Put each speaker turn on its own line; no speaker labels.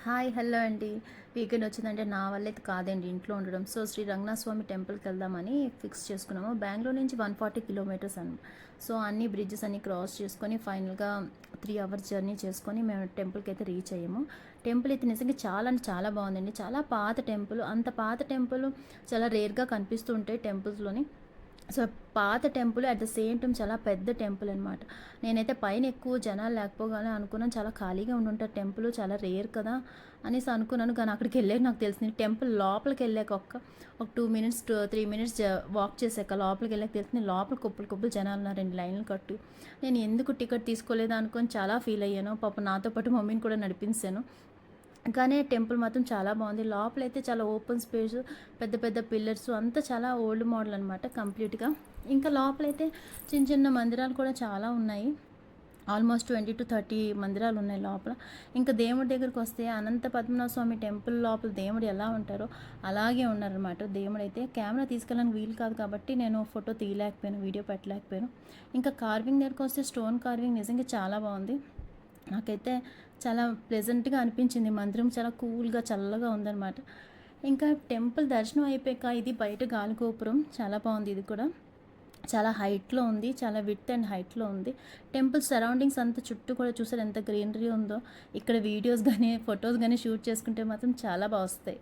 Hi hello అండి. Weekend వచ్చిందంటే నా వల్ల అయితే కాదండి ఇంట్లో ఉండడం. సో శ్రీ రంగనాథ స్వామి టెంపుల్కి వెళ్దామని ఫిక్స్ చేసుకున్నాము. బెంగళూరు నుంచి 140 కిలోమీటర్స్ అని. సో అన్ని బ్రిడ్జెస్ అన్ని క్రాస్ చేసుకొని ఫైనల్గా 3 అవర్స్ జర్నీ చేసుకొని మేము టెంపుల్కి అయితే రీచ్ అయ్యాము. టెంపుల్ అయితే నిజంగా చాలా అంటే చాలా బాగుందండి. చాలా పాత టెంపుల్. అంత పాత టెంపుల్ చాలా రేర్గా కనిపిస్తూ ఉంటాయి టెంపుల్స్లోని. సో పాత temple at the same time చాలా పెద్ద టెంపుల్ అనమాట. నేనైతే పైన ఎక్కువ జనాలు లేకపోగానే అనుకున్నాను చాలా ఖాళీగా ఉండుంటారు, టెంపుల్ చాలా రేర్ కదా అనేసి అనుకున్నాను. కానీ అక్కడికి వెళ్ళాక నాకు తెలిసింది టెంపుల్ లోపలికి వెళ్ళాక ఒక 2 మినిట్స్ 3 మినిట్స్ వాక్ చేశాక లోపలికి వెళ్ళాక తెలిసింది లోపల కుప్పలు కుప్పలు జనాలు ఉన్నారు, 2 లైన్లు కట్టు. నేను ఎందుకు టికెట్ తీసుకోలేదు అనుకొని చాలా ఫీల్ అయ్యాను. పాప నాతో పాటు మమ్మీని కూడా నడిపించాను. కానీ టెంపుల్ మాత్రం చాలా బాగుంది. లోపలైతే చాలా ఓపెన్ స్పేస్, పెద్ద పెద్ద పిల్లర్స్ అంతా చాలా ఓల్డ్ మోడల్ అనమాట కంప్లీట్గా. ఇంకా లోపలైతే చిన్న చిన్న మందిరాలు కూడా చాలా ఉన్నాయి. ఆల్మోస్ట్ 20 to 30 మందిరాలు ఉన్నాయి లోపల. ఇంకా దేవుడి దగ్గరికి వస్తే అనంత పద్మనాభ స్వామి టెంపుల్ లోపల దేవుడు ఎలా ఉంటారో అలాగే ఉన్నారనమాట. దేవుడు అయితే కెమెరా తీసుకెళ్ళడానికి వీలు కాదు కాబట్టి నేను ఫోటో తీయలేకపోయాను, వీడియో పెట్టలేకపోయాను. ఇంకా కార్వింగ్ దగ్గరికి వస్తే స్టోన్ కార్వింగ్ నిజంగా చాలా బాగుంది. నాకైతే చాలా ప్లెజెంట్గా అనిపించింది. మందిరం చాలా కూల్గా చల్లగా ఉందన్నమాట. ఇంకా టెంపుల్ దర్శనం అయిపోయాక ఇది బయట గాలిగోపురం చాలా బాగుంది. ఇది కూడా చాలా హైట్లో ఉంది, చాలా విడ్త్ అండ్ హైట్లో ఉంది. టెంపుల్ సరౌండింగ్స్ అంతా చుట్టూ కూడా చూసారు ఎంత గ్రీనరీ ఉందో. ఇక్కడ వీడియోస్ కానీ ఫొటోస్ కానీ షూట్ చేసుకుంటే మాత్రం చాలా బాగా వస్తాయి.